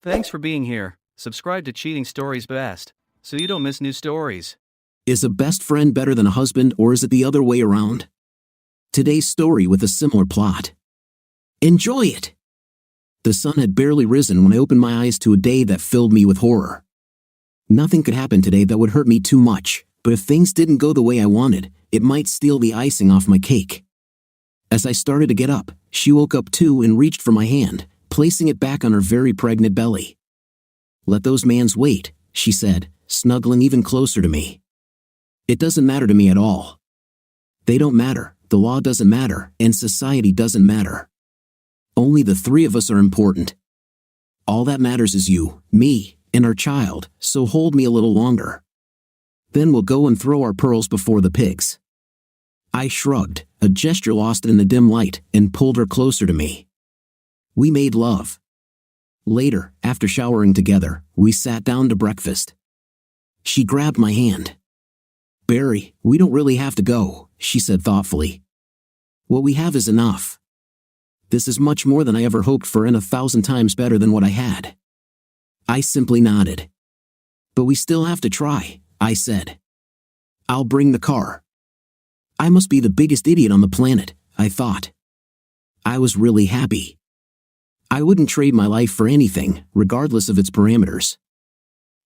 Thanks for being here. Subscribe to Cheating Stories Best, so you don't miss new stories. Is a best friend better than a husband, or is it the other way around? Today's story with a similar plot. Enjoy it! The sun had barely risen when I opened my eyes to a day that filled me with horror. Nothing could happen today that would hurt me too much, but if things didn't go the way I wanted, it might steal the icing off my cake. As I started to get up, she woke up too and reached for my hand, placing it back on her very pregnant belly. "Let those mans wait," she said, snuggling even closer to me. "It doesn't matter to me at all. They don't matter, the law doesn't matter, and society doesn't matter. Only the three of us are important. All that matters is you, me, and our child, so hold me a little longer. Then we'll go and throw our pearls before the pigs." I shrugged, a gesture lost in the dim light, and pulled her closer to me. We made love. Later, after showering together, we sat down to breakfast. She grabbed my hand. "Barry, we don't really have to go," she said thoughtfully. "What we have is enough. This is much more than I ever hoped for and 1,000 times better than what I had." I simply nodded. "But we still have to try," I said. "I'll bring the car." I must be the biggest idiot on the planet, I thought. I was really happy. I wouldn't trade my life for anything, regardless of its parameters.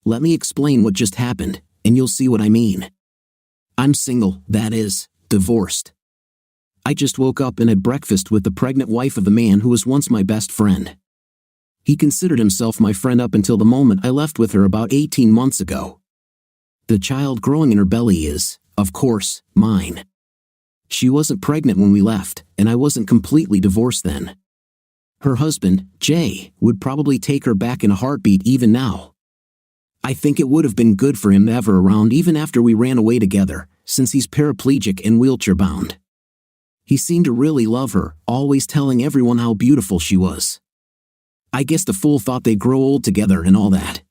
Let me explain what just happened, and you'll see what I mean. I'm single, that is, divorced. I just woke up and had breakfast with the pregnant wife of the man who was once my best friend. He considered himself my friend up until the moment I left with her about 18 months ago. The child growing in her belly is, of course, mine. She wasn't pregnant when we left, and I wasn't completely divorced then. Her husband, Jay, would probably take her back in a heartbeat even now. I think it would have been good for him to have her around even after we ran away together, since he's paraplegic and wheelchair-bound. He seemed to really love her, always telling everyone how beautiful she was. I guess the fool thought they'd grow old together and all that.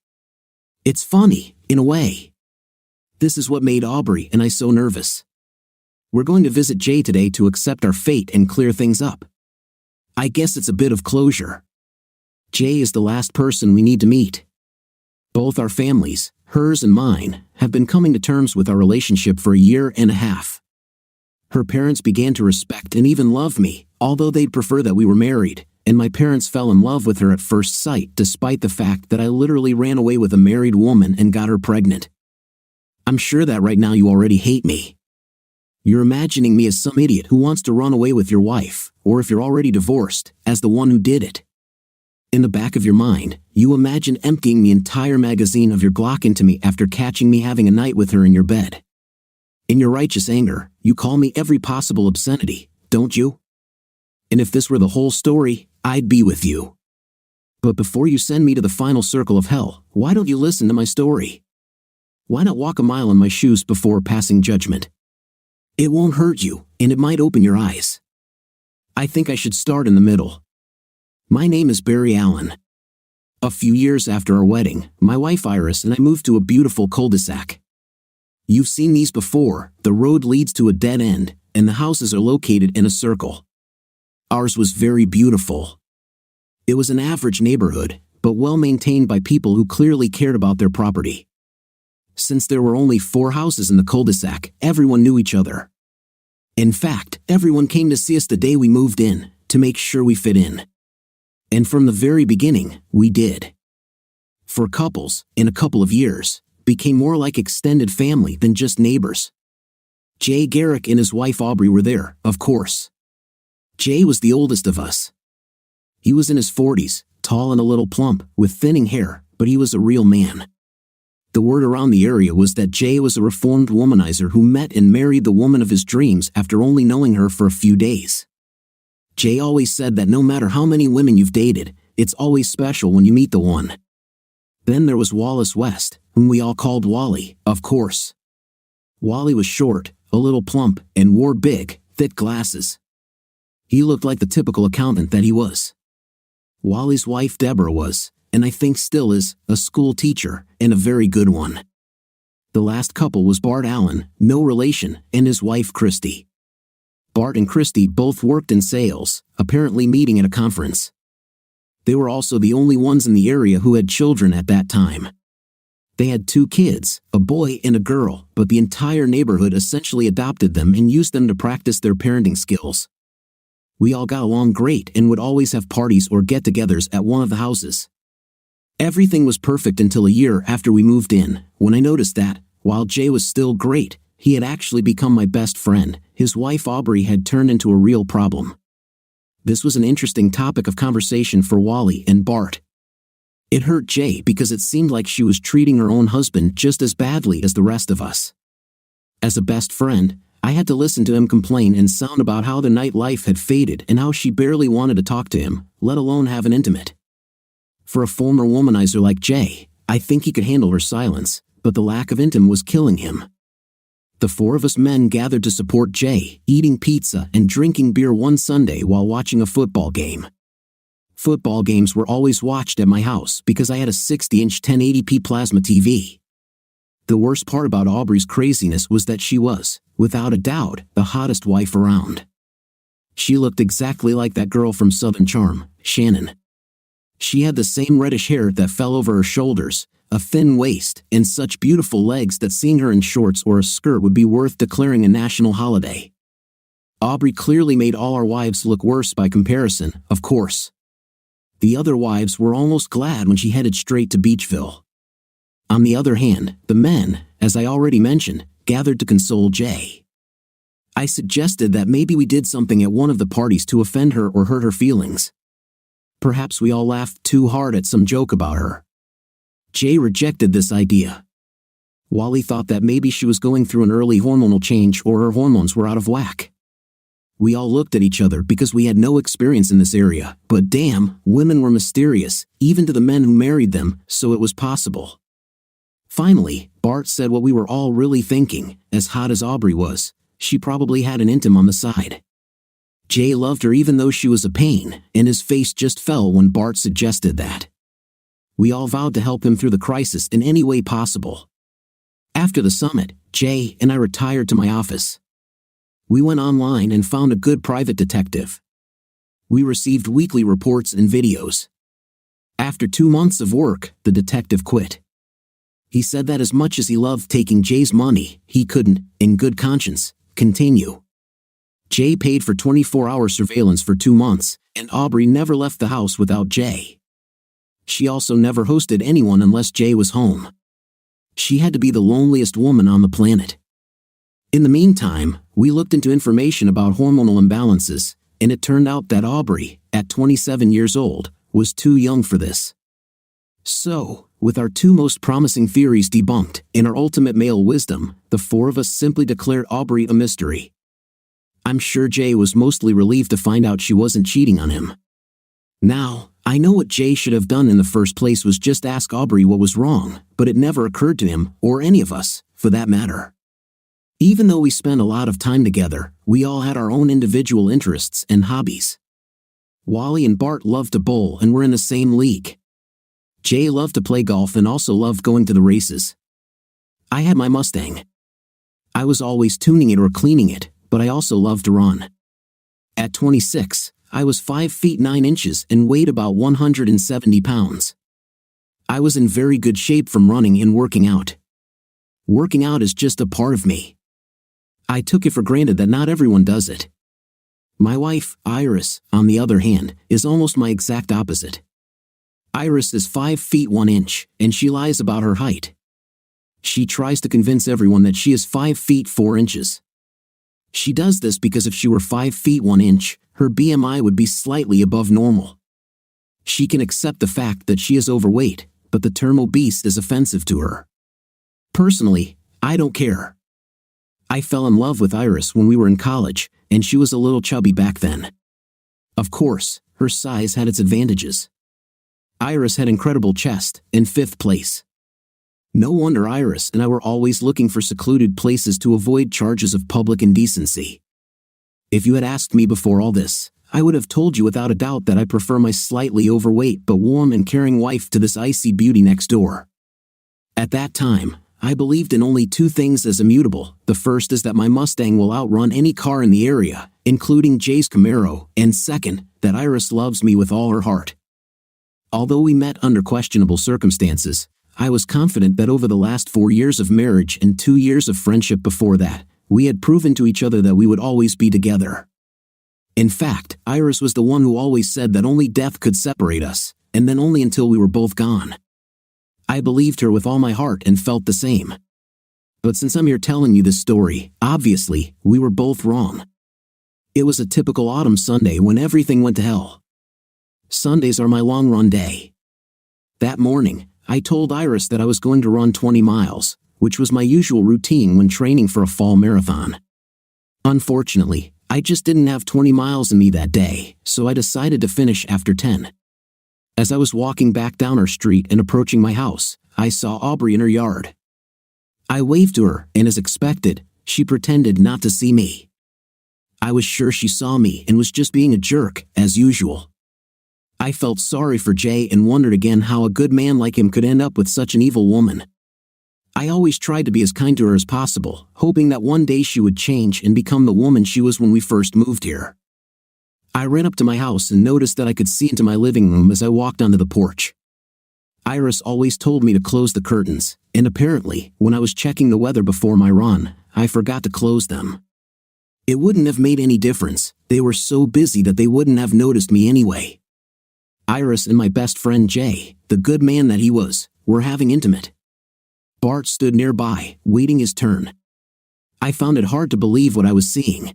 It's funny, in a way. This is what made Aubrey and I so nervous. We're going to visit Jay today to accept our fate and clear things up. I guess it's a bit of closure. Jay is the last person we need to meet. Both our families, hers and mine, have been coming to terms with our relationship for a year and a half. Her parents began to respect and even love me, although they'd prefer that we were married, and my parents fell in love with her at first sight despite the fact that I literally ran away with a married woman and got her pregnant. I'm sure that right now you already hate me. You're imagining me as some idiot who wants to run away with your wife, or if you're already divorced, as the one who did it. In the back of your mind, you imagine emptying the entire magazine of your Glock into me after catching me having a night with her in your bed. In your righteous anger, you call me every possible obscenity, don't you? And if this were the whole story, I'd be with you. But before you send me to the final circle of hell, why don't you listen to my story? Why not walk a mile in my shoes before passing judgment? It won't hurt you, and it might open your eyes. I think I should start in the middle. My name is Barry Allen. A few years after our wedding, my wife Iris and I moved to a beautiful cul-de-sac. You've seen these before. The road leads to a dead end, and the houses are located in a circle. Ours was very beautiful. It was an average neighborhood, but well maintained by people who clearly cared about their property. Since there were only 4 houses in the cul-de-sac, everyone knew each other. In fact, everyone came to see us the day we moved in, to make sure we fit in. And from the very beginning, we did. For couples, in a couple of years, became more like extended family than just neighbors. Jay Garrick and his wife Aubrey were there, of course. Jay was the oldest of us. He was in his 40s, tall and a little plump, with thinning hair, but he was a real man. The word around the area was that Jay was a reformed womanizer who met and married the woman of his dreams after only knowing her for a few days. Jay always said that no matter how many women you've dated, it's always special when you meet the one. Then there was Wallace West, whom we all called Wally, of course. Wally was short, a little plump, and wore big, thick glasses. He looked like the typical accountant that he was. Wally's wife Deborah was, and I think still is, a school teacher, and a very good one. The last couple was Bart Allen, no relation, and his wife Christy. Bart and Christy both worked in sales, apparently meeting at a conference. They were also the only ones in the area who had children at that time. They had 2 kids, a boy and a girl, but the entire neighborhood essentially adopted them and used them to practice their parenting skills. We all got along great and would always have parties or get-togethers at one of the houses. Everything was perfect until a year after we moved in, when I noticed that, while Jay was still great, he had actually become my best friend. His wife Aubrey had turned into a real problem. This was an interesting topic of conversation for Wally and Bart. It hurt Jay because it seemed like she was treating her own husband just as badly as the rest of us. As a best friend, I had to listen to him complain and sound about how the nightlife had faded and how she barely wanted to talk to him, let alone have an intimate. For a former womanizer like Jay, I think he could handle her silence, but the lack of intim was killing him. The 4 of us men gathered to support Jay, eating pizza and drinking beer one Sunday while watching a football game. Football games were always watched at my house because I had a 60-inch 1080p plasma TV. The worst part about Aubrey's craziness was that she was, without a doubt, the hottest wife around. She looked exactly like that girl from Southern Charm, Shannon. She had the same reddish hair that fell over her shoulders, a thin waist, and such beautiful legs that seeing her in shorts or a skirt would be worth declaring a national holiday. Aubrey clearly made all our wives look worse by comparison, of course. The other wives were almost glad when she headed straight to Beachville. On the other hand, the men, as I already mentioned, gathered to console Jay. I suggested that maybe we did something at one of the parties to offend her or hurt her feelings. Perhaps we all laughed too hard at some joke about her. Jay rejected this idea. Wally thought that maybe she was going through an early hormonal change or her hormones were out of whack. We all looked at each other because we had no experience in this area, but damn, women were mysterious, even to the men who married them, so it was possible. Finally, Bart said what we were all really thinking: as hot as Aubrey was, she probably had an intim on the side. Jay loved her even though she was a pain, and his face just fell when Bart suggested that. We all vowed to help him through the crisis in any way possible. After the summit, Jay and I retired to my office. We went online and found a good private detective. We received weekly reports and videos. After 2 months of work, the detective quit. He said that as much as he loved taking Jay's money, he couldn't, in good conscience, continue. Jay paid for 24-hour surveillance for 2 months, and Aubrey never left the house without Jay. She also never hosted anyone unless Jay was home. She had to be the loneliest woman on the planet. In the meantime, we looked into information about hormonal imbalances, and it turned out that Aubrey, at 27 years old, was too young for this. So, with our 2 most promising theories debunked, in our ultimate male wisdom, the 4 of us simply declared Aubrey a mystery. I'm sure Jay was mostly relieved to find out she wasn't cheating on him. Now, I know what Jay should have done in the first place was just ask Aubrey what was wrong, but it never occurred to him, or any of us, for that matter. Even though we spent a lot of time together, we all had our own individual interests and hobbies. Wally and Bart loved to bowl and were in the same league. Jay loved to play golf and also loved going to the races. I had my Mustang. I was always tuning it or cleaning it, but I also loved to run. At 26, I was 5 feet 9 inches and weighed about 170 pounds. I was in very good shape from running and working out. Working out is just a part of me. I took it for granted that not everyone does it. My wife, Iris, on the other hand, is almost my exact opposite. Iris is 5 feet 1 inch, and she lies about her height. She tries to convince everyone that she is 5 feet 4 inches. She does this because if she were 5 feet 1 inch, her BMI would be slightly above normal. She can accept the fact that she is overweight, but the term obese is offensive to her. Personally, I don't care. I fell in love with Iris when we were in college, and she was a little chubby back then. Of course, her size had its advantages. Iris had incredible chest, in 5th place. No wonder Iris and I were always looking for secluded places to avoid charges of public indecency. If you had asked me before all this, I would have told you without a doubt that I prefer my slightly overweight but warm and caring wife to this icy beauty next door. At that time, I believed in only 2 things as immutable. The first is that my Mustang will outrun any car in the area, including Jay's Camaro, and second, that Iris loves me with all her heart. Although we met under questionable circumstances, I was confident that over the last 4 years of marriage and 2 years of friendship before that, we had proven to each other that we would always be together. In fact, Iris was the one who always said that only death could separate us, and then only until we were both gone. I believed her with all my heart and felt the same. But since I'm here telling you this story, obviously, we were both wrong. It was a typical autumn Sunday when everything went to hell. Sundays are my long run day. That morning, I told Iris that I was going to run 20 miles, which was my usual routine when training for a fall marathon. Unfortunately, I just didn't have 20 miles in me that day, so I decided to finish after 10. As I was walking back down our street and approaching my house, I saw Aubrey in her yard. I waved to her, and as expected, she pretended not to see me. I was sure she saw me and was just being a jerk, as usual. I felt sorry for Jay and wondered again how a good man like him could end up with such an evil woman. I always tried to be as kind to her as possible, hoping that one day she would change and become the woman she was when we first moved here. I ran up to my house and noticed that I could see into my living room as I walked onto the porch. Iris always told me to close the curtains, and apparently, when I was checking the weather before my run, I forgot to close them. It wouldn't have made any difference, they were so busy that they wouldn't have noticed me anyway. Iris and my best friend Jay, the good man that he was, were having intimate. Bart stood nearby, waiting his turn. I found it hard to believe what I was seeing.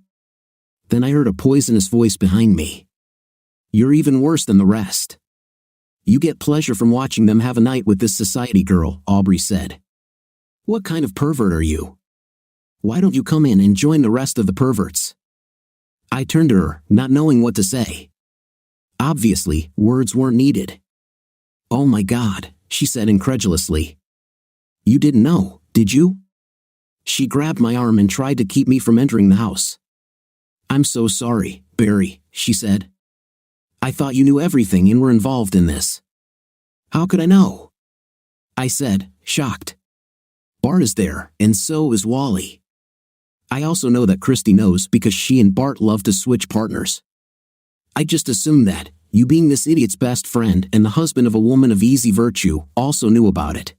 Then I heard a poisonous voice behind me. "You're even worse than the rest. You get pleasure from watching them have a night with this society girl," Aubrey said. "What kind of pervert are you? Why don't you come in and join the rest of the perverts?" I turned to her, not knowing what to say. Obviously, words weren't needed. "Oh my God," she said incredulously. "You didn't know, did you?" She grabbed my arm and tried to keep me from entering the house. "I'm so sorry, Barry," she said. "I thought you knew everything and were involved in this." "How could I know?" I said, shocked. "Bart is there, and so is Wally. I also know that Christy knows because she and Bart love to switch partners. I just assumed that, you being this idiot's best friend and the husband of a woman of easy virtue, also knew about it.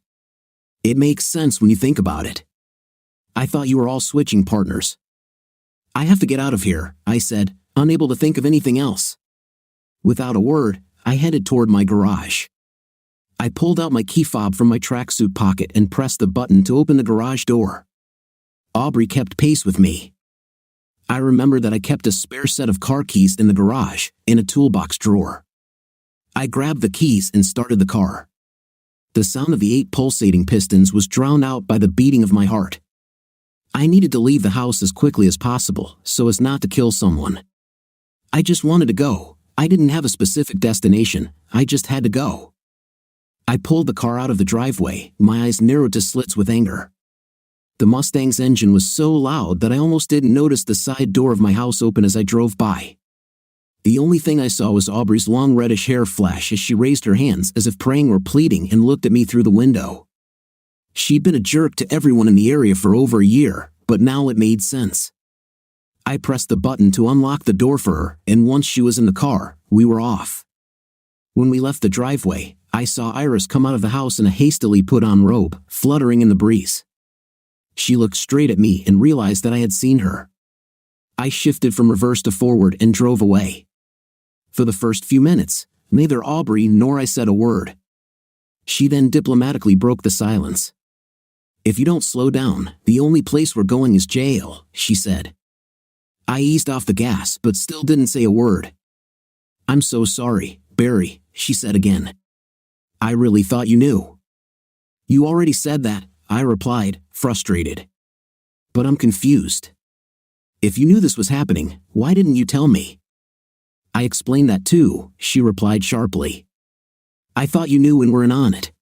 It makes sense when you think about it. I thought you were all switching partners." "I have to get out of here," I said, unable to think of anything else. Without a word, I headed toward my garage. I pulled out my key fob from my tracksuit pocket and pressed the button to open the garage door. Aubrey kept pace with me. I remember that I kept a spare set of car keys in the garage, in a toolbox drawer. I grabbed the keys and started the car. The sound of the 8 pulsating pistons was drowned out by the beating of my heart. I needed to leave the house as quickly as possible, so as not to kill someone. I just wanted to go. I didn't have a specific destination, I just had to go. I pulled the car out of the driveway, my eyes narrowed to slits with anger. The Mustang's engine was so loud that I almost didn't notice the side door of my house open as I drove by. The only thing I saw was Aubrey's long reddish hair flash as she raised her hands as if praying or pleading and looked at me through the window. She'd been a jerk to everyone in the area for over a year, but now it made sense. I pressed the button to unlock the door for her, and once she was in the car, we were off. When we left the driveway, I saw Iris come out of the house in a hastily put-on robe, fluttering in the breeze. She looked straight at me and realized that I had seen her. I shifted from reverse to forward and drove away. For the first few minutes, neither Aubrey nor I said a word. She then diplomatically broke the silence. "If you don't slow down, the only place we're going is jail," she said. I eased off the gas but still didn't say a word. "I'm so sorry, Barry," she said again. "I really thought you knew." "You already said that," I replied, frustrated. "But I'm confused. If you knew this was happening, why didn't you tell me?" "I explained that too," she replied sharply. "I thought you knew and were in on it."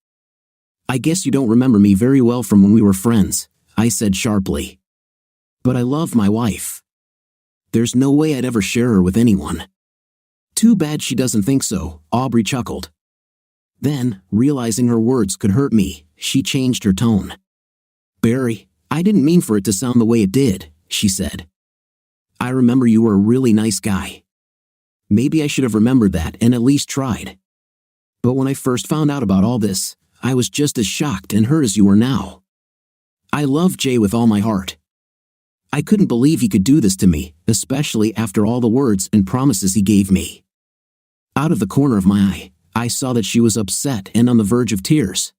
"I guess you don't remember me very well from when we were friends," I said sharply. "But I love my wife. There's no way I'd ever share her with anyone." "Too bad she doesn't think so," Aubrey chuckled. Then, realizing her words could hurt me, she changed her tone. "Barry, I didn't mean for it to sound the way it did," she said. "I remember you were a really nice guy. Maybe I should have remembered that and at least tried. But when I first found out about all this, I was just as shocked and hurt as you are now. I love Jay with all my heart. I couldn't believe he could do this to me, especially after all the words and promises he gave me. Out of the corner of my eye, I saw that she was upset and on the verge of tears.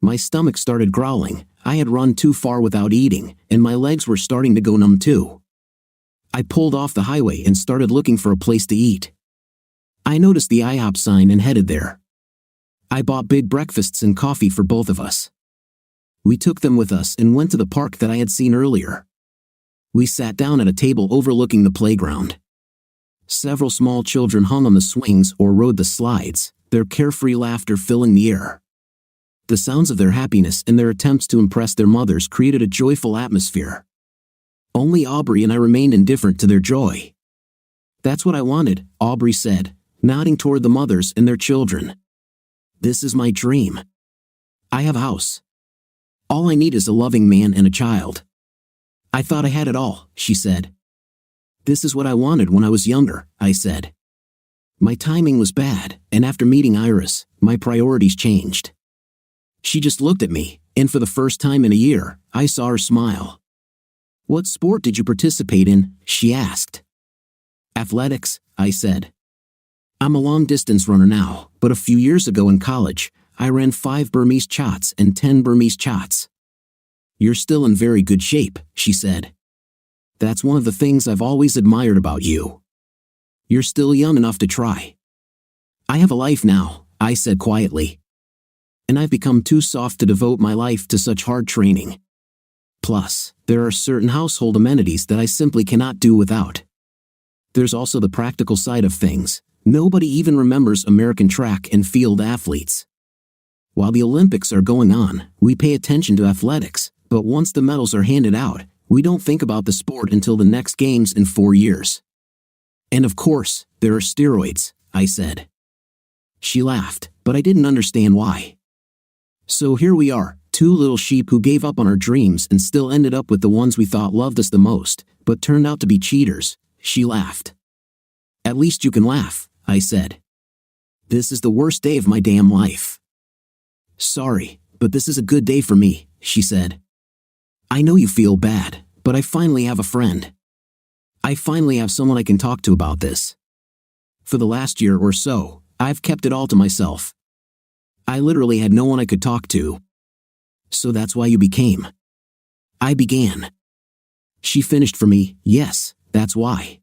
My stomach started growling. I had run too far without eating, and my legs were starting to go numb too. I pulled off the highway and started looking for a place to eat. I noticed the IHOP sign and headed there. I bought big breakfasts and coffee for both of us. We took them with us and went to the park that I had seen earlier. We sat down at a table overlooking the playground. Several small children hung on the swings or rode the slides, their carefree laughter filling the air. The sounds of their happiness and their attempts to impress their mothers created a joyful atmosphere. Only Aubrey and I remained indifferent to their joy. "That's what I wanted," Aubrey said, nodding toward the mothers and their children. "This is my dream. I have a house. All I need is a loving man and a child." "I thought I had it all," she said. "This is what I wanted when I was younger," I said. My timing was bad, and after meeting Iris, my priorities changed. She just looked at me, and for the first time in a year, I saw her smile. "What sport did you participate in?" she asked. "Athletics," I said. "I'm a long-distance runner now, but a few years ago in college, I ran 5 Burmese chots and 10 Burmese chots." "You're still in very good shape," she said. "That's one of the things I've always admired about you. You're still young enough to try." "I have a life now," I said quietly. "And I've become too soft to devote my life to such hard training. Plus, there are certain household amenities that I simply cannot do without. There's also the practical side of things. Nobody even remembers American track and field athletes. While the Olympics are going on, we pay attention to athletics, but once the medals are handed out, we don't think about the sport until the next games in 4 years. And of course, there are steroids," I said. She laughed, but I didn't understand why. "So here we are, 2 little sheep who gave up on our dreams and still ended up with the ones we thought loved us the most, but turned out to be cheaters," she laughed. "At least you can laugh," I said. "This is the worst day of my damn life." "Sorry, but this is a good day for me," she said. "I know you feel bad, but I finally have a friend. I finally have someone I can talk to about this. For the last year or so, I've kept it all to myself. I literally had no one I could talk to. So that's why you became." I began. She finished for me. "Yes, that's why.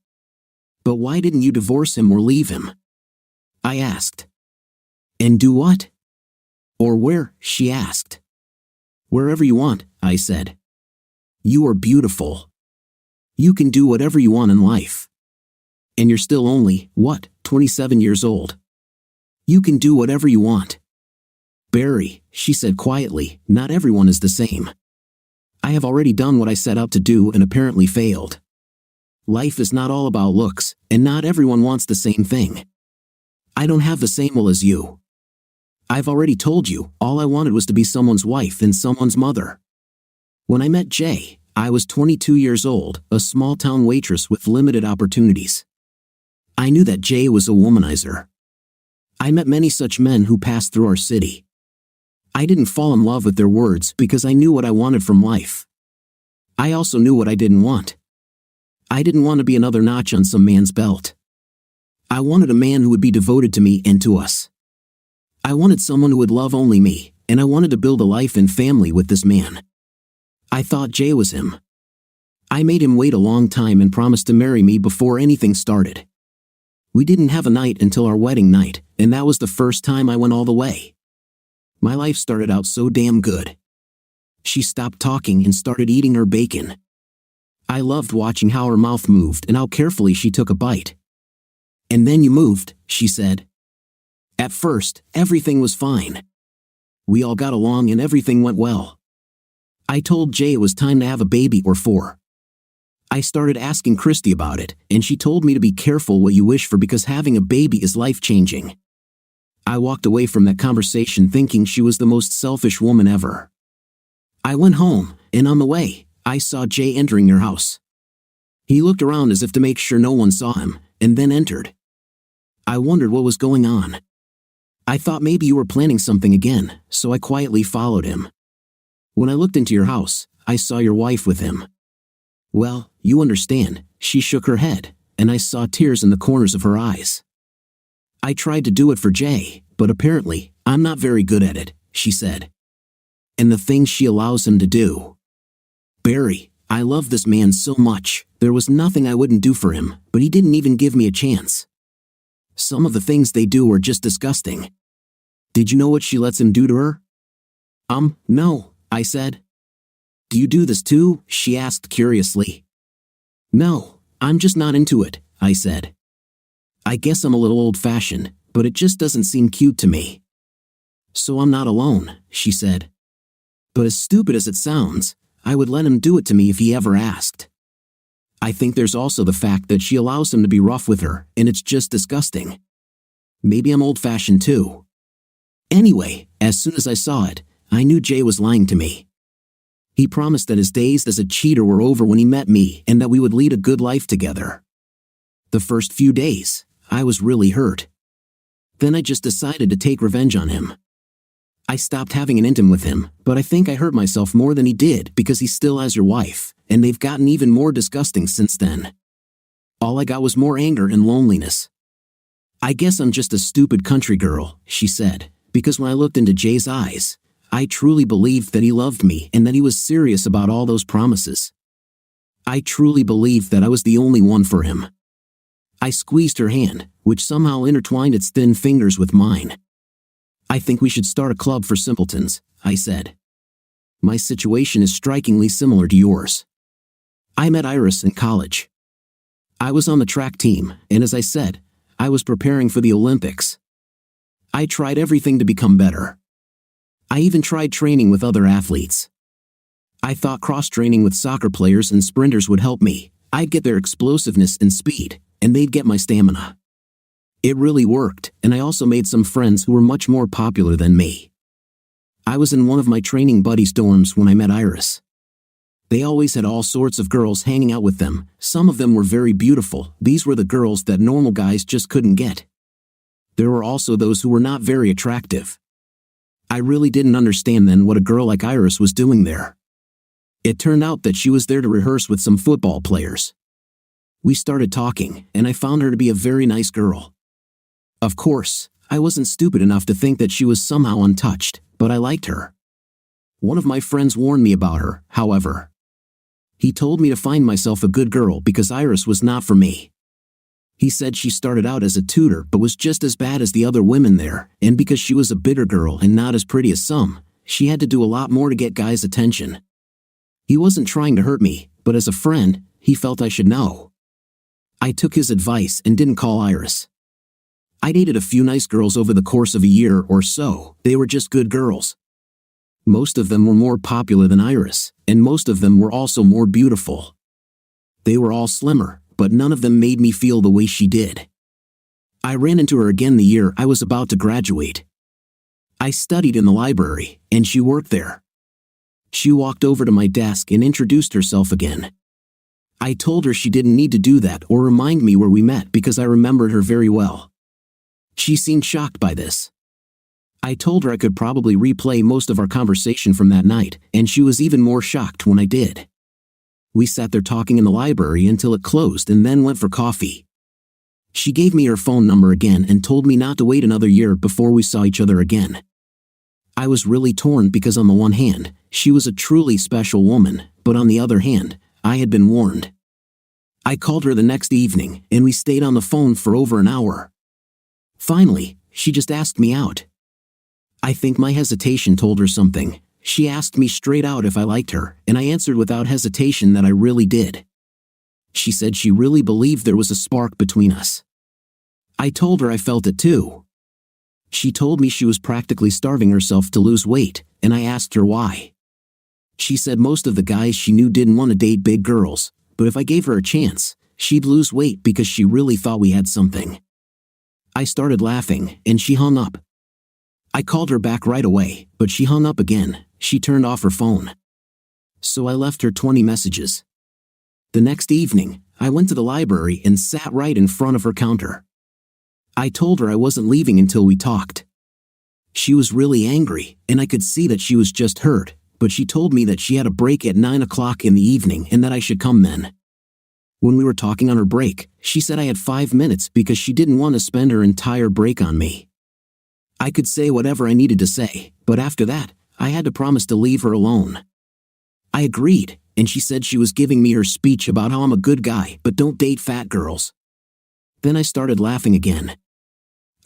But why didn't you divorce him or leave him?" I asked. "And do what?" "Or where?" she asked. "Wherever you want," I said. "You are beautiful. You can do whatever you want in life. And you're still only, 27 years old. You can do whatever you want." "Barry," she said quietly, "not everyone is the same. I have already done what I set out to do and apparently failed. Life is not all about looks, and not everyone wants the same thing. I don't have the same will as you. I've already told you, all I wanted was to be someone's wife and someone's mother. When I met Jay, I was 22 years old, a small-town waitress with limited opportunities. I knew that Jay was a womanizer. I met many such men who passed through our city. I didn't fall in love with their words because I knew what I wanted from life. I also knew what I didn't want. I didn't want to be another notch on some man's belt. I wanted a man who would be devoted to me and to us. I wanted someone who would love only me, and I wanted to build a life and family with this man. I thought Jay was him. I made him wait a long time and promised to marry me before anything started. We didn't have a night until our wedding night, and that was the first time I went all the way. My life started out so damn good. She stopped talking and started eating her bacon. I loved watching how her mouth moved and how carefully she took a bite. "And then you moved," she said. "At first, everything was fine. We all got along and everything went well. I told Jay it was time to have a baby or 4. I started asking Christy about it, and she told me to be careful what you wish for because having a baby is life-changing. I walked away from that conversation thinking she was the most selfish woman ever. I went home, and on the way, I saw Jay entering their house. He looked around as if to make sure no one saw him, and then entered. I wondered what was going on. I thought maybe you were planning something again, so I quietly followed him. When I looked into your house, I saw your wife with him. Well, you understand, she shook her head, and I saw tears in the corners of her eyes. I tried to do it for Jay, but apparently, I'm not very good at it, she said. And the things she allows him to do. Barry, I love this man so much, there was nothing I wouldn't do for him, but he didn't even give me a chance. Some of the things they do are just disgusting. Did you know what she lets him do to her? No, I said. Do you do this too? She asked curiously. No, I'm just not into it, I said. I guess I'm a little old-fashioned, but it just doesn't seem cute to me. So I'm not alone, she said. But as stupid as it sounds, I would let him do it to me if he ever asked. I think there's also the fact that she allows him to be rough with her, and it's just disgusting. Maybe I'm old-fashioned too. Anyway, as soon as I saw it, I knew Jay was lying to me. He promised that his days as a cheater were over when he met me and that we would lead a good life together. The first few days, I was really hurt. Then I just decided to take revenge on him. I stopped having an intim with him, but I think I hurt myself more than he did because he still has your wife, and they've gotten even more disgusting since then. All I got was more anger and loneliness. I guess I'm just a stupid country girl, she said, because when I looked into Jay's eyes, I truly believed that he loved me and that he was serious about all those promises. I truly believed that I was the only one for him. I squeezed her hand, which somehow intertwined its thin fingers with mine. I think we should start a club for simpletons, I said. My situation is strikingly similar to yours. I met Iris in college. I was on the track team, and as I said, I was preparing for the Olympics. I tried everything to become better. I even tried training with other athletes. I thought cross-training with soccer players and sprinters would help me. I'd get their explosiveness and speed, and they'd get my stamina. It really worked, and I also made some friends who were much more popular than me. I was in one of my training buddies' dorms when I met Iris. They always had all sorts of girls hanging out with them. Some of them were very beautiful. These were the girls that normal guys just couldn't get. There were also those who were not very attractive. I really didn't understand then what a girl like Iris was doing there. It turned out that she was there to rehearse with some football players. We started talking, and I found her to be a very nice girl. Of course, I wasn't stupid enough to think that she was somehow untouched, but I liked her. One of my friends warned me about her, however. He told me to find myself a good girl because Iris was not for me. He said she started out as a tutor but was just as bad as the other women there, and because she was a bitter girl and not as pretty as some, she had to do a lot more to get guys' attention. He wasn't trying to hurt me, but as a friend, he felt I should know. I took his advice and didn't call Iris. I dated a few nice girls over the course of a year or so. They were just good girls. Most of them were more popular than Iris, and most of them were also more beautiful. They were all slimmer, but none of them made me feel the way she did. I ran into her again the year I was about to graduate. I studied in the library, and she worked there. She walked over to my desk and introduced herself again. I told her she didn't need to do that or remind me where we met because I remembered her very well. She seemed shocked by this. I told her I could probably replay most of our conversation from that night, and she was even more shocked when I did. We sat there talking in the library until it closed and then went for coffee. She gave me her phone number again and told me not to wait another year before we saw each other again. I was really torn because on the one hand, she was a truly special woman, but on the other hand, I had been warned. I called her the next evening, and we stayed on the phone for over an hour. Finally, she just asked me out. I think my hesitation told her something. She asked me straight out if I liked her, and I answered without hesitation that I really did. She said she really believed there was a spark between us. I told her I felt it too. She told me she was practically starving herself to lose weight, and I asked her why. She said most of the guys she knew didn't want to date big girls, but if I gave her a chance, she'd lose weight because she really thought we had something. I started laughing, and she hung up. I called her back right away, but she hung up again. She turned off her phone. So I left her 20 messages. The next evening, I went to the library and sat right in front of her counter. I told her I wasn't leaving until we talked. She was really angry, and I could see that she was just hurt, but she told me that she had a break at 9 o'clock in the evening and that I should come then. When we were talking on her break, she said I had 5 minutes because she didn't want to spend her entire break on me. I could say whatever I needed to say, but after that, I had to promise to leave her alone. I agreed, and she said she was giving me her speech about how I'm a good guy but don't date fat girls. Then I started laughing again.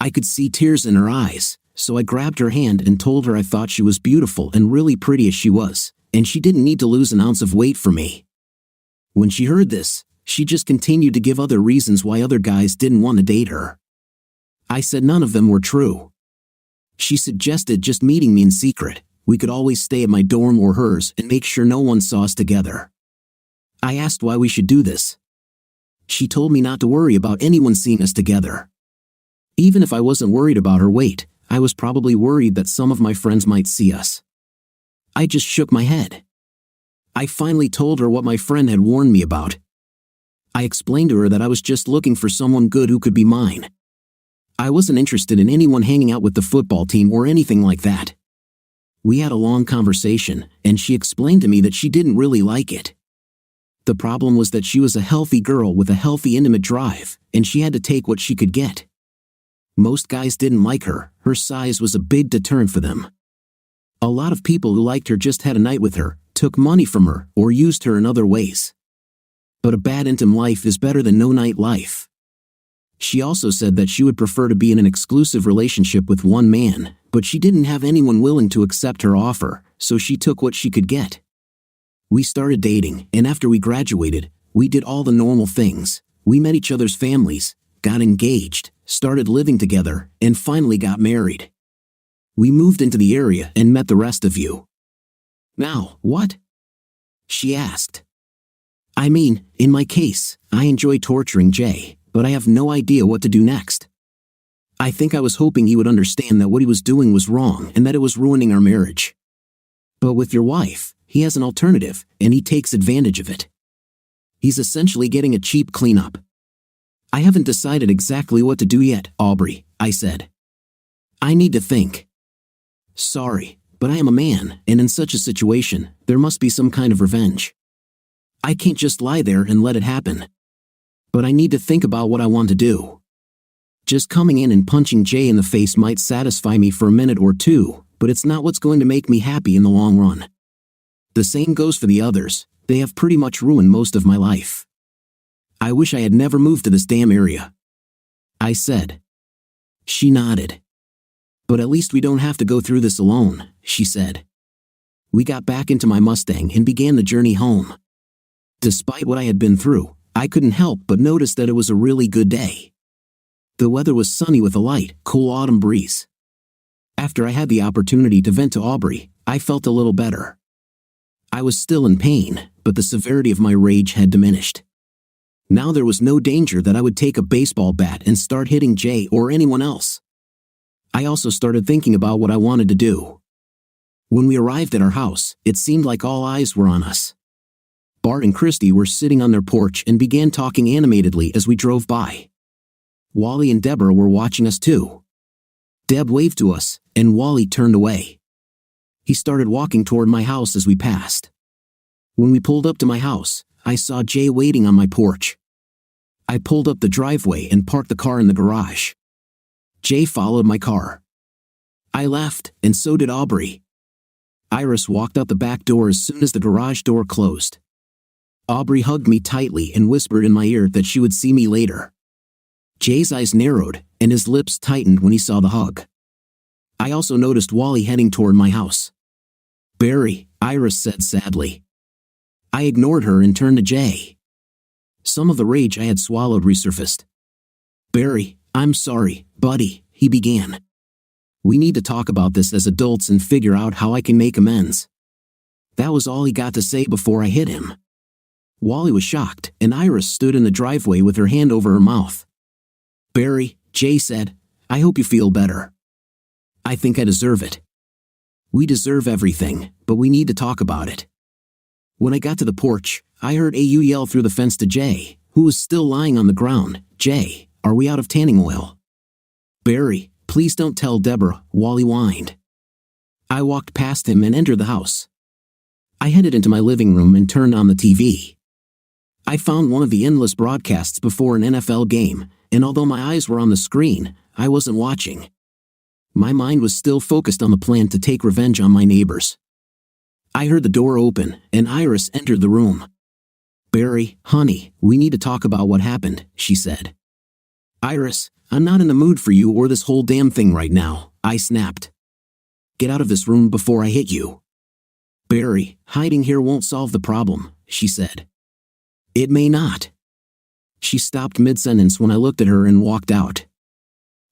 I could see tears in her eyes, so I grabbed her hand and told her I thought she was beautiful and really pretty as she was, and she didn't need to lose an ounce of weight for me. When she heard this, she just continued to give other reasons why other guys didn't want to date her. I said none of them were true. She suggested just meeting me in secret. We could always stay at my dorm or hers and make sure no one saw us together. I asked why we should do this. She told me not to worry about anyone seeing us together. Even if I wasn't worried about her weight, I was probably worried that some of my friends might see us. I just shook my head. I finally told her what my friend had warned me about. I explained to her that I was just looking for someone good who could be mine. I wasn't interested in anyone hanging out with the football team or anything like that. We had a long conversation, and she explained to me that she didn't really like it. The problem was that she was a healthy girl with a healthy intimate drive, and she had to take what she could get. Most guys didn't like her. Her size was a big deterrent for them. A lot of people who liked her just had a night with her, took money from her, or used her in other ways. But a bad intimate life is better than no night life. She also said that she would prefer to be in an exclusive relationship with one man, but she didn't have anyone willing to accept her offer, so she took what she could get. We started dating, and after we graduated, we did all the normal things. We met each other's families, got engaged, started living together, and finally got married. We moved into the area and met the rest of you. Now, what? She asked. I mean, in my case, I enjoy torturing Jay, but I have no idea what to do next. I think I was hoping he would understand that what he was doing was wrong and that it was ruining our marriage. But with your wife, he has an alternative, and he takes advantage of it. He's essentially getting a cheap cleanup. I haven't decided exactly what to do yet, Aubrey, I said. I need to think. Sorry, but I am a man, and in such a situation, there must be some kind of revenge. I can't just lie there and let it happen. But I need to think about what I want to do. Just coming in and punching Jay in the face might satisfy me for a minute or two, but it's not what's going to make me happy in the long run. The same goes for the others. They have pretty much ruined most of my life. I wish I had never moved to this damn area, I said. She nodded. But at least we don't have to go through this alone, she said. We got back into my Mustang and began the journey home. Despite what I had been through, I couldn't help but notice that it was a really good day. The weather was sunny with a light, cool autumn breeze. After I had the opportunity to vent to Aubrey, I felt a little better. I was still in pain, but the severity of my rage had diminished. Now there was no danger that I would take a baseball bat and start hitting Jay or anyone else. I also started thinking about what I wanted to do. When we arrived at our house, it seemed like all eyes were on us. Bart and Christy were sitting on their porch and began talking animatedly as we drove by. Wally and Deborah were watching us too. Deb waved to us, and Wally turned away. He started walking toward my house as we passed. When we pulled up to my house, I saw Jay waiting on my porch. I pulled up the driveway and parked the car in the garage. Jay followed my car. I left, and so did Aubrey. Iris walked out the back door as soon as the garage door closed. Aubrey hugged me tightly and whispered in my ear that she would see me later. Jay's eyes narrowed, and his lips tightened when he saw the hug. I also noticed Wally heading toward my house. Barry, Iris said sadly. I ignored her and turned to Jay. Some of the rage I had swallowed resurfaced. Barry, I'm sorry, buddy, he began. We need to talk about this as adults and figure out how I can make amends. That was all he got to say before I hit him. Wally was shocked, and Iris stood in the driveway with her hand over her mouth. Barry, Jay said, I hope you feel better. I think I deserve it. We deserve everything, but we need to talk about it. When I got to the porch, I heard AU yell through the fence to Jay, who was still lying on the ground, Jay, are we out of tanning oil? Barry, Please don't tell Deborah, Wally whined. I walked past him and entered the house. I headed into my living room and turned on the TV. I found one of the endless broadcasts before an NFL game, and although my eyes were on the screen, I wasn't watching. My mind was still focused on the plan to take revenge on my neighbors. I heard the door open, and Iris entered the room. "Barry, honey, we need to talk about what happened," she said. "Iris, I'm not in the mood for you or this whole damn thing right now," I snapped. "Get out of this room before I hit you." "Barry, hiding here won't solve the problem," she said. "It may not." She stopped mid-sentence when I looked at her and walked out.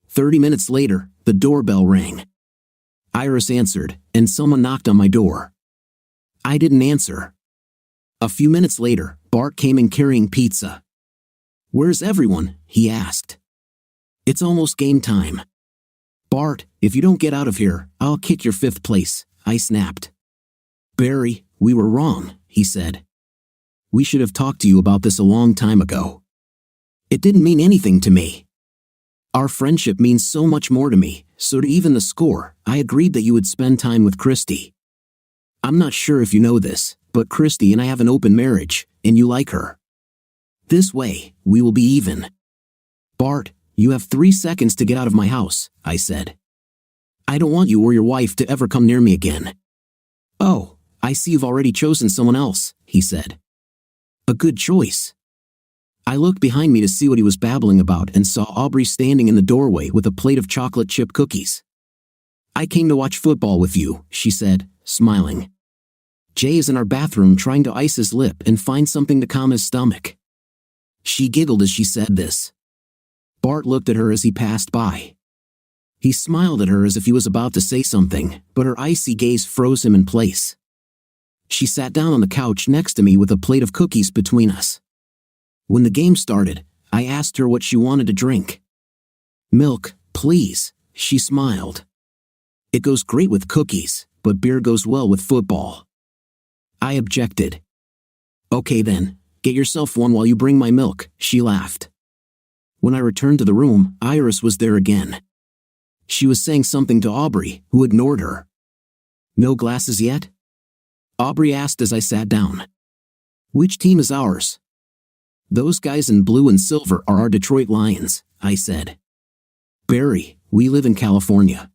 30 minutes later, the doorbell rang. Iris answered, and someone knocked on my door. I didn't answer. A few minutes later, Bart came in carrying pizza. "Where's everyone?" he asked. "It's almost game time." "Bart, if you don't get out of here, I'll kick your fifth place," I snapped. "Barry, we were wrong," he said. "We should have talked to you about this a long time ago. It didn't mean anything to me. Our friendship means so much more to me, so to even the score, I agreed that you would spend time with Christy. I'm not sure if you know this, but Christy and I have an open marriage, and you like her. This way, we will be even." "Bart, you have 3 seconds to get out of my house," I said. "I don't want you or your wife to ever come near me again." "Oh, I see you've already chosen someone else," he said. "A good choice." I looked behind me to see what he was babbling about and saw Aubrey standing in the doorway with a plate of chocolate chip cookies. "I came to watch football with you," she said, smiling. "Jay is in our bathroom trying to ice his lip and find something to calm his stomach." She giggled as she said this. Bart looked at her as he passed by. He smiled at her as if he was about to say something, but her icy gaze froze him in place. She sat down on the couch next to me with a plate of cookies between us. When the game started, I asked her what she wanted to drink. "Milk, please," she smiled. "It goes great with cookies, but beer goes well with football." I objected. "Okay then, get yourself one while you bring my milk," she laughed. When I returned to the room, Iris was there again. She was saying something to Aubrey, who ignored her. "No glasses yet?" Aubrey asked as I sat down. "Which team is ours?" "Those guys in blue and silver are our Detroit Lions," I said. "Barry, we live in California."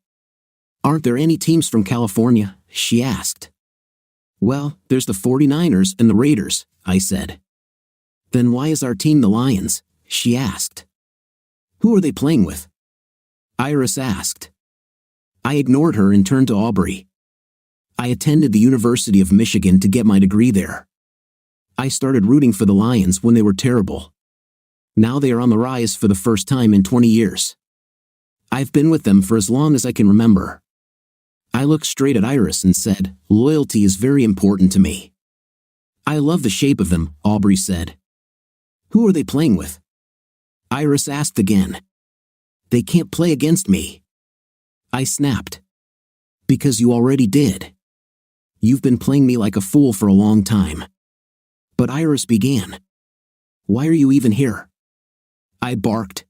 "Aren't there any teams from California?" she asked. "Well, there's the 49ers and the Raiders," I said. "Then why is our team the Lions?" she asked. "Who are they playing with?" Iris asked. I ignored her and turned to Aubrey. "I attended the University of Michigan to get my degree there. I started rooting for the Lions when they were terrible. Now they are on the rise for the first time in 20 years. I've been with them for as long as I can remember." I looked straight at Iris and said, "Loyalty is very important to me." "I love the shape of them," Aubrey said. "Who are they playing with?" Iris asked again. "They can't play against me." I snapped. "Because you already did. You've been playing me like a fool for a long time." But Iris began. "Why are you even here?" I barked.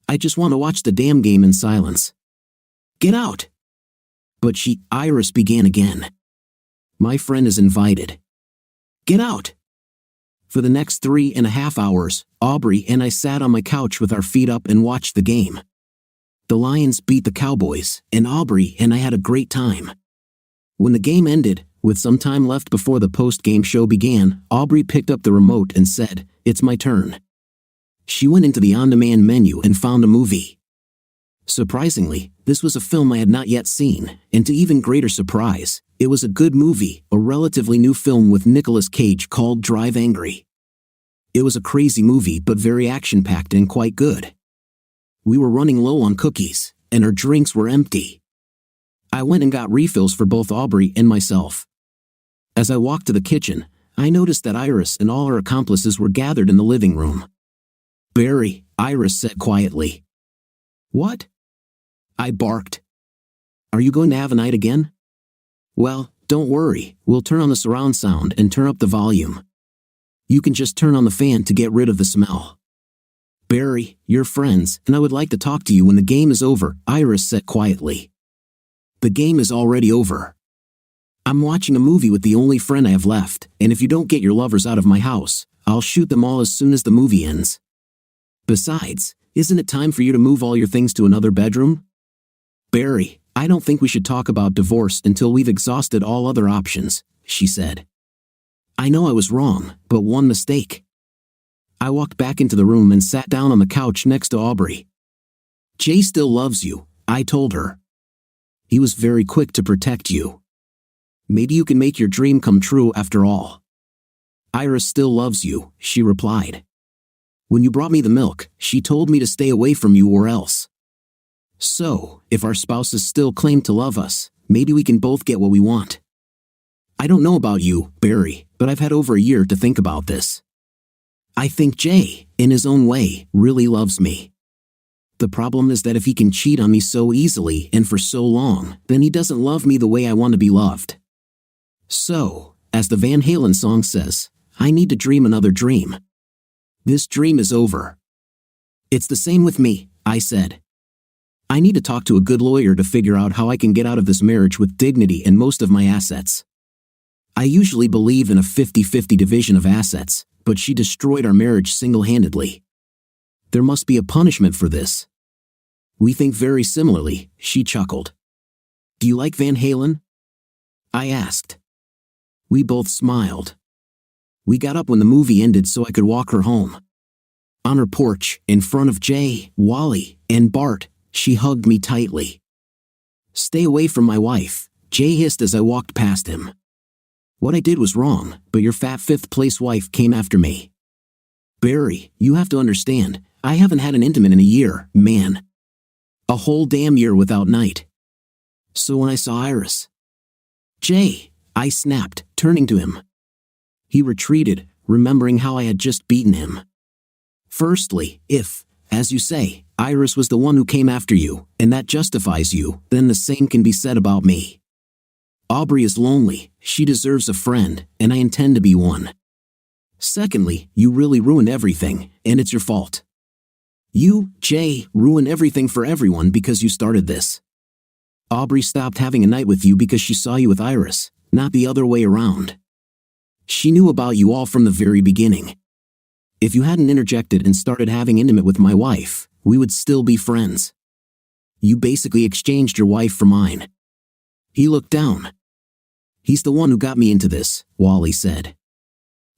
"I just want to watch the damn game in silence." "Get out!" But Iris began again. "My friend is invited." "Get out!" For the next 3.5 hours, Aubrey and I sat on my couch with our feet up and watched the game. The Lions beat the Cowboys, and Aubrey and I had a great time. When the game ended, with some time left before the post-game show began, Aubrey picked up the remote and said, "It's my turn." She went into the on-demand menu and found a movie. Surprisingly, this was a film I had not yet seen, and to even greater surprise, it was a good movie, a relatively new film with Nicolas Cage called Drive Angry. It was a crazy movie but very action-packed and quite good. We were running low on cookies, and our drinks were empty. I went and got refills for both Aubrey and myself. As I walked to the kitchen, I noticed that Iris and all her accomplices were gathered in the living room. "Barry," Iris said quietly. "What?" I barked. "Are you going to have a night again?" "Well, don't worry, we'll turn on the surround sound and turn up the volume. You can just turn on the fan to get rid of the smell." Barry, you're friends, and I would like to talk to you when the game is over, Iris said quietly. The game is already over. I'm watching a movie with the only friend I have left, and if you don't get your lovers out of my house, I'll shoot them all as soon as the movie ends. Besides, isn't it time for you to move all your things to another bedroom? Barry, I don't think we should talk about divorce until we've exhausted all other options, she said. I know I was wrong, but one mistake. I walked back into the room and sat down on the couch next to Aubrey. Jay still loves you, I told her. He was very quick to protect you. Maybe you can make your dream come true after all. Iris still loves you, she replied. When you brought me the milk, she told me to stay away from you or else. So, if our spouses still claim to love us, maybe we can both get what we want. I don't know about you, Barry, but I've had over a year to think about this. I think Jay, in his own way, really loves me. The problem is that if he can cheat on me so easily and for so long, then he doesn't love me the way I want to be loved. So, as the Van Halen song says, I need to dream another dream. This dream is over. It's the same with me, I said. I need to talk to a good lawyer to figure out how I can get out of this marriage with dignity and most of my assets. I usually believe in a 50-50 division of assets, but she destroyed our marriage single-handedly. There must be a punishment for this. We think very similarly, she chuckled. Do you like Van Halen? I asked. We both smiled. We got up when the movie ended so I could walk her home. On her porch, in front of Jay, Wally, and Bart, she hugged me tightly. Stay away from my wife, Jay hissed as I walked past him. What I did was wrong, but your fat fifth-place wife came after me. Barry, you have to understand, I haven't had an intimate in a year, man. A whole damn year without night. So when I saw Iris. Jay, I snapped, turning to him. He retreated, remembering how I had just beaten him. Firstly, if, as you say, Iris was the one who came after you, and that justifies you, then the same can be said about me. Aubrey is lonely, she deserves a friend, and I intend to be one. Secondly, you really ruined everything, and it's your fault. You, Jay, ruined everything for everyone because you started this. Aubrey stopped having a night with you because she saw you with Iris, not the other way around. She knew about you all from the very beginning. If you hadn't interjected and started having intimate with my wife, we would still be friends. You basically exchanged your wife for mine. He looked down. He's the one who got me into this, Wally said.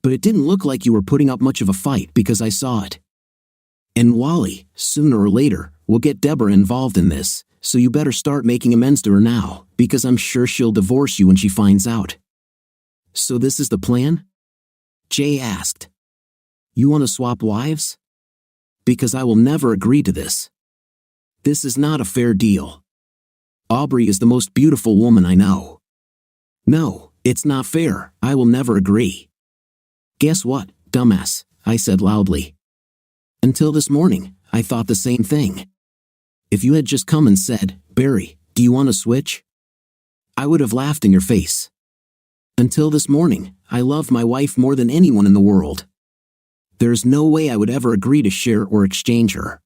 But it didn't look like you were putting up much of a fight because I saw it. And Wally, sooner or later, will get Deborah involved in this, so you better start making amends to her now, because I'm sure she'll divorce you when she finds out. So this is the plan? Jay asked. You want to swap wives? Because I will never agree to this. This is not a fair deal. Aubrey is the most beautiful woman I know. No, it's not fair, I will never agree. Guess what, dumbass, I said loudly. Until this morning, I thought the same thing. If you had just come and said, Barry, do you want to switch? I would have laughed in your face. Until this morning, I loved my wife more than anyone in the world. There's no way I would ever agree to share or exchange her.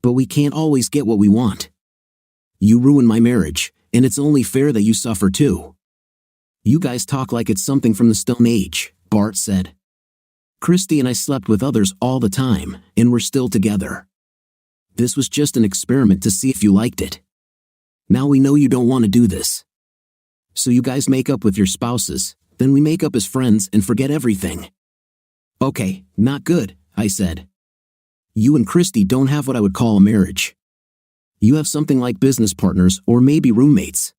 But we can't always get what we want. You ruined my marriage, and it's only fair that you suffer too. You guys talk like it's something from the Stone Age, Bart said. Christy and I slept with others all the time, and we're still together. This was just an experiment to see if you liked it. Now we know you don't want to do this. So you guys make up with your spouses, then we make up as friends and forget everything. Okay, not good, I said. You and Christy don't have what I would call a marriage. You have something like business partners or maybe roommates.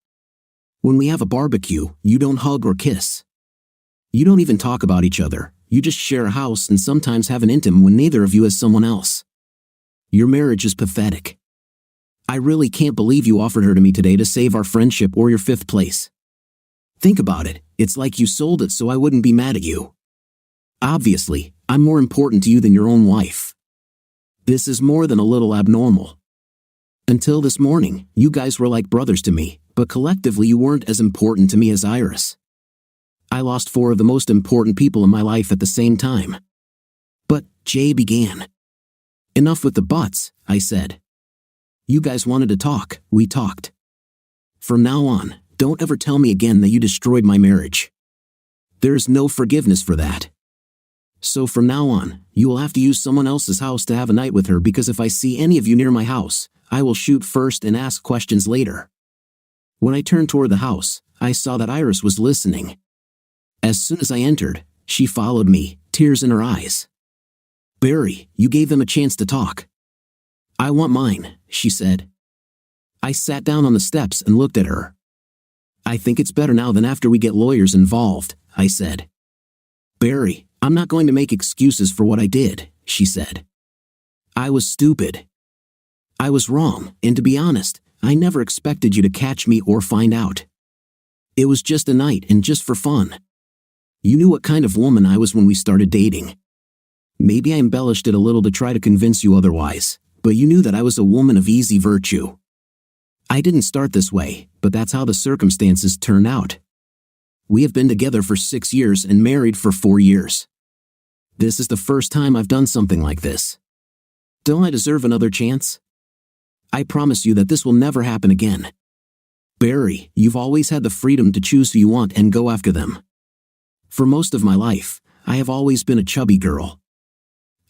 When we have a barbecue, you don't hug or kiss. You don't even talk about each other, you just share a house and sometimes have an intim when neither of you has someone else. Your marriage is pathetic. I really can't believe you offered her to me today to save our friendship or your fifth place. Think about it, it's like you sold it so I wouldn't be mad at you. Obviously, I'm more important to you than your own wife. This is more than a little abnormal. Until this morning, you guys were like brothers to me, but collectively you weren't as important to me as Iris. I lost 4 of the most important people in my life at the same time. But, Jay began. Enough with the buts, I said. You guys wanted to talk, we talked. From now on, don't ever tell me again that you destroyed my marriage. There's no forgiveness for that. So from now on, you will have to use someone else's house to have a night with her, because if I see any of you near my house, I will shoot first and ask questions later. When I turned toward the house, I saw that Iris was listening. As soon as I entered, she followed me, tears in her eyes. Barry, you gave them a chance to talk. I want mine, she said. I sat down on the steps and looked at her. I think it's better now than after we get lawyers involved, I said. Barry, I'm not going to make excuses for what I did, she said. I was stupid. I was wrong, and to be honest, I never expected you to catch me or find out. It was just a night and just for fun. You knew what kind of woman I was when we started dating. Maybe I embellished it a little to try to convince you otherwise, but you knew that I was a woman of easy virtue. I didn't start this way, but that's how the circumstances turned out. We have been together for 6 years and married for 4 years. This is the first time I've done something like this. Don't I deserve another chance? I promise you that this will never happen again. Barry, you've always had the freedom to choose who you want and go after them. For most of my life, I have always been a chubby girl.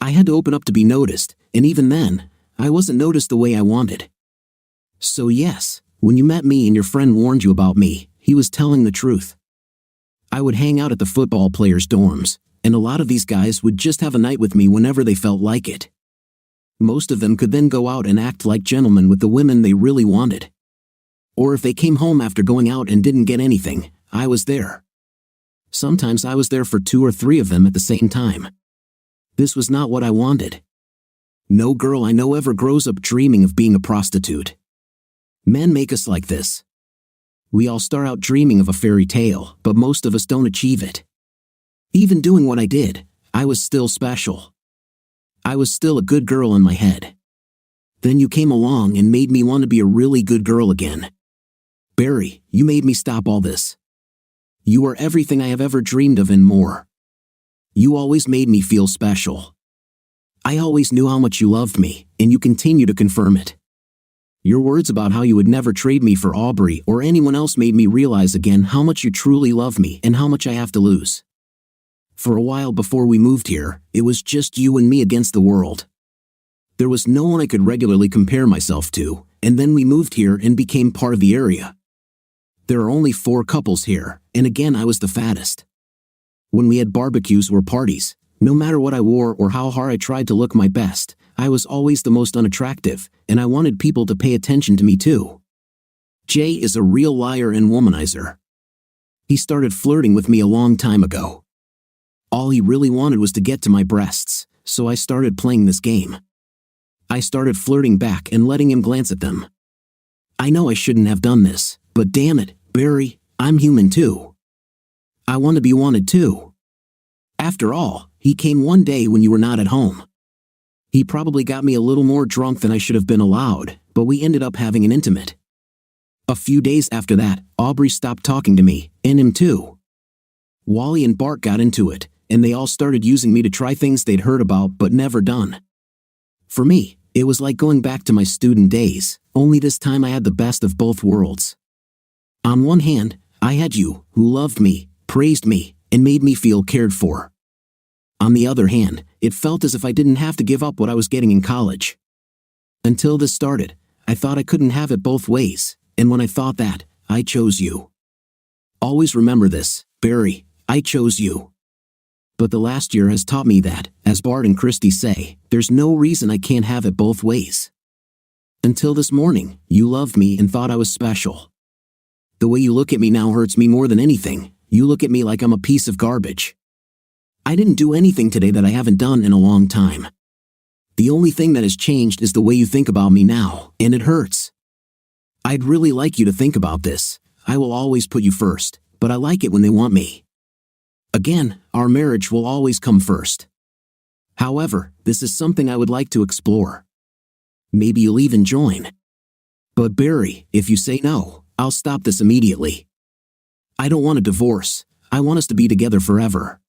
I had to open up to be noticed, and even then, I wasn't noticed the way I wanted. So yes, when you met me and your friend warned you about me, he was telling the truth. I would hang out at the football players' dorms, and a lot of these guys would just have a night with me whenever they felt like it. Most of them could then go out and act like gentlemen with the women they really wanted. Or if they came home after going out and didn't get anything, I was there. Sometimes I was there for 2 or 3 of them at the same time. This was not what I wanted. No girl I know ever grows up dreaming of being a prostitute. Men make us like this. We all start out dreaming of a fairy tale, but most of us don't achieve it. Even doing what I did, I was still special. I was still a good girl in my head. Then you came along and made me want to be a really good girl again. Barry, you made me stop all this. You are everything I have ever dreamed of and more. You always made me feel special. I always knew how much you loved me, and you continue to confirm it. Your words about how you would never trade me for Aubrey or anyone else made me realize again how much you truly love me and how much I have to lose. For a while before we moved here, it was just you and me against the world. There was no one I could regularly compare myself to, and then we moved here and became part of the area. There are only 4 couples here, and again I was the fattest. When we had barbecues or parties, no matter what I wore or how hard I tried to look my best, I was always the most unattractive, and I wanted people to pay attention to me too. Jay is a real liar and womanizer. He started flirting with me a long time ago. All he really wanted was to get to my breasts, so I started playing this game. I started flirting back and letting him glance at them. I know I shouldn't have done this, but damn it, Barry, I'm human too. I want to be wanted too. After all, he came one day when you were not at home. He probably got me a little more drunk than I should have been allowed, but we ended up having an intimate. A few days after that, Aubrey stopped talking to me, and him too. Wally and Bart got into it, and they all started using me to try things they'd heard about but never done. For me, it was like going back to my student days, only this time I had the best of both worlds. On one hand, I had you, who loved me, praised me, and made me feel cared for. On the other hand, it felt as if I didn't have to give up what I was getting in college. Until this started, I thought I couldn't have it both ways, and when I thought that, I chose you. Always remember this, Barry, I chose you. But the last year has taught me that, as Bart and Christy say, there's no reason I can't have it both ways. Until this morning, you loved me and thought I was special. The way you look at me now hurts me more than anything. You look at me like I'm a piece of garbage. I didn't do anything today that I haven't done in a long time. The only thing that has changed is the way you think about me now, and it hurts. I'd really like you to think about this. I will always put you first, but I like it when they want me. Again, our marriage will always come first. However, this is something I would like to explore. Maybe you'll even join. But Barry, if you say no, I'll stop this immediately. I don't want a divorce. I want us to be together forever.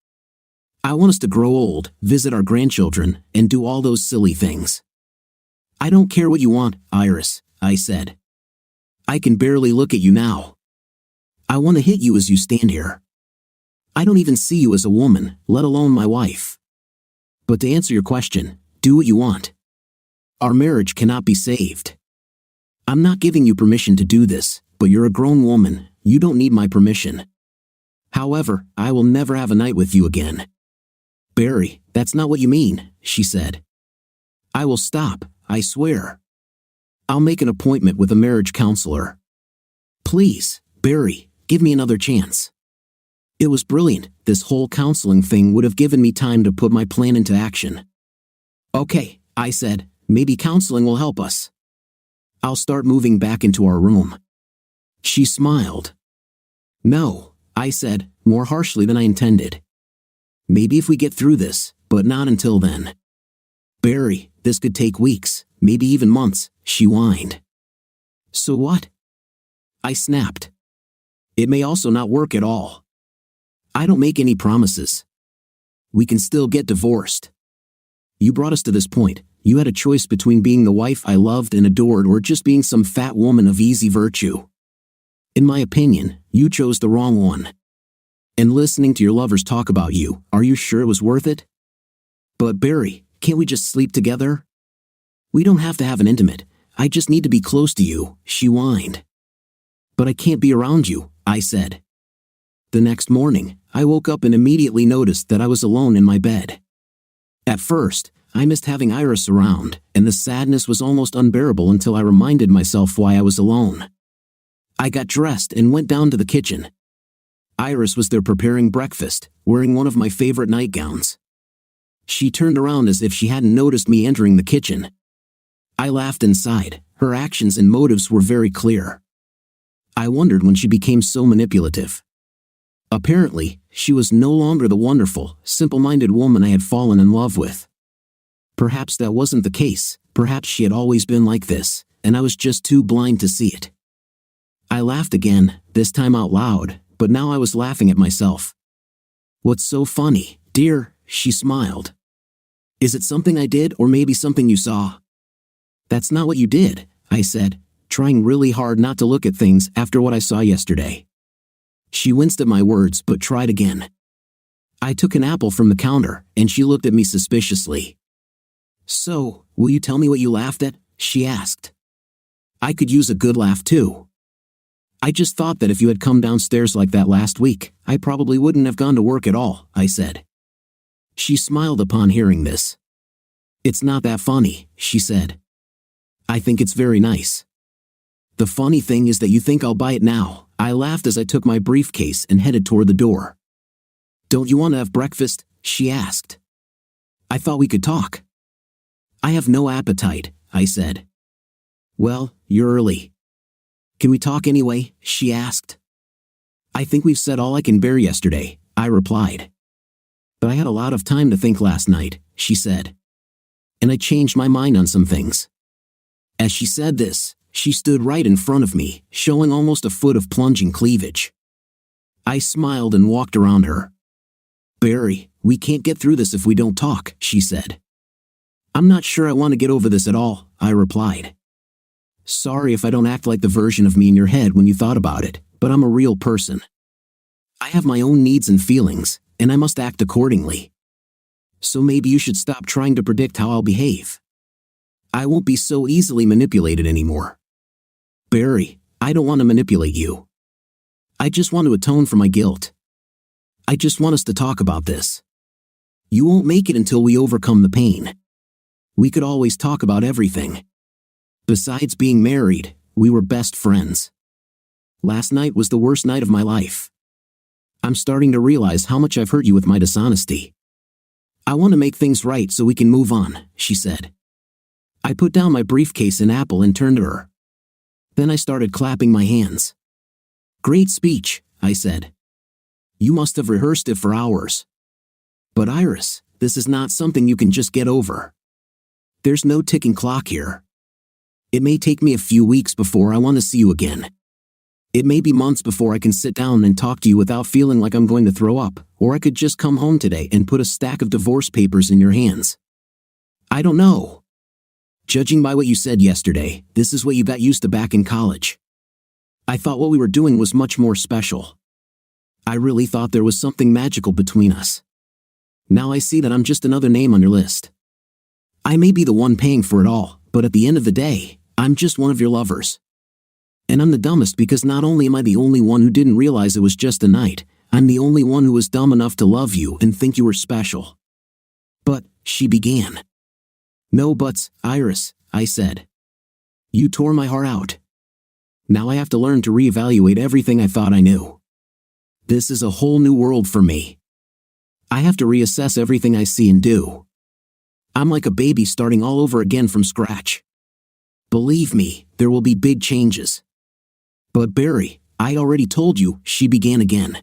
I want us to grow old, visit our grandchildren, and do all those silly things. I don't care what you want, Iris, I said. I can barely look at you now. I want to hit you as you stand here. I don't even see you as a woman, let alone my wife. But to answer your question, do what you want. Our marriage cannot be saved. I'm not giving you permission to do this, but you're a grown woman, you don't need my permission. However, I will never have a night with you again. Barry, that's not what you mean, she said. I will stop, I swear. I'll make an appointment with a marriage counselor. Please, Barry, give me another chance. It was brilliant, this whole counseling thing would have given me time to put my plan into action. Okay, I said, maybe counseling will help us. I'll start moving back into our room. She smiled. No, I said, more harshly than I intended. Maybe if we get through this, but not until then. Barry, this could take weeks, maybe even months, she whined. So what? I snapped. It may also not work at all. I don't make any promises. We can still get divorced. You brought us to this point. You had a choice between being the wife I loved and adored or just being some fat woman of easy virtue. In my opinion, you chose the wrong one. And listening to your lovers talk about you, are you sure it was worth it? But Barry, can't we just sleep together? We don't have to have an intimate. I just need to be close to you, she whined. But I can't be around you, I said. The next morning, I woke up and immediately noticed that I was alone in my bed. At first, I missed having Iris around, and the sadness was almost unbearable until I reminded myself why I was alone. I got dressed and went down to the kitchen. Iris was there preparing breakfast, wearing one of my favorite nightgowns. She turned around as if she hadn't noticed me entering the kitchen. I laughed inside. Her actions and motives were very clear. I wondered when she became so manipulative. Apparently, she was no longer the wonderful, simple-minded woman I had fallen in love with. Perhaps that wasn't the case. Perhaps she had always been like this, and I was just too blind to see it. I laughed again, this time out loud, but now I was laughing at myself. What's so funny, dear? She smiled. Is it something I did or maybe something you saw? That's not what you did, I said, trying really hard not to look at things after what I saw yesterday. She winced at my words but tried again. I took an apple from the counter, and she looked at me suspiciously. So, will you tell me what you laughed at? She asked. I could use a good laugh too. I just thought that if you had come downstairs like that last week, I probably wouldn't have gone to work at all, I said. She smiled upon hearing this. It's not that funny, she said. I think it's very nice. The funny thing is that you think I'll buy it now. I laughed as I took my briefcase and headed toward the door. Don't you want to have breakfast? She asked. I thought we could talk. I have no appetite, I said. Well, you're early. Can we talk anyway? She asked. I think we've said all I can bear yesterday, I replied. But I had a lot of time to think last night, she said. And I changed my mind on some things. As she said this, she stood right in front of me, showing almost a foot of plunging cleavage. I smiled and walked around her. Barry, we can't get through this if we don't talk, she said. I'm not sure I want to get over this at all, I replied. Sorry if I don't act like the version of me in your head when you thought about it, but I'm a real person. I have my own needs and feelings, and I must act accordingly. So maybe you should stop trying to predict how I'll behave. I won't be so easily manipulated anymore. Barry, I don't want to manipulate you. I just want to atone for my guilt. I just want us to talk about this. You won't make it until we overcome the pain. We could always talk about everything. Besides being married, we were best friends. Last night was the worst night of my life. I'm starting to realize how much I've hurt you with my dishonesty. I want to make things right so we can move on, she said. I put down my briefcase and apple and turned to her. Then I started clapping my hands. Great speech, I said. You must have rehearsed it for hours. But Iris, this is not something you can just get over. There's no ticking clock here. It may take me a few weeks before I want to see you again. It may be months before I can sit down and talk to you without feeling like I'm going to throw up, or I could just come home today and put a stack of divorce papers in your hands. I don't know. Judging by what you said yesterday, this is what you got used to back in college. I thought what we were doing was much more special. I really thought there was something magical between us. Now I see that I'm just another name on your list. I may be the one paying for it all, but at the end of the day, I'm just one of your lovers. And I'm the dumbest because not only am I the only one who didn't realize it was just a night, I'm the only one who was dumb enough to love you and think you were special. But, she began. No buts, Iris, I said. You tore my heart out. Now I have to learn to reevaluate everything I thought I knew. This is a whole new world for me. I have to reassess everything I see and do. I'm like a baby starting all over again from scratch. Believe me, there will be big changes. But Barry, I already told you, she began again.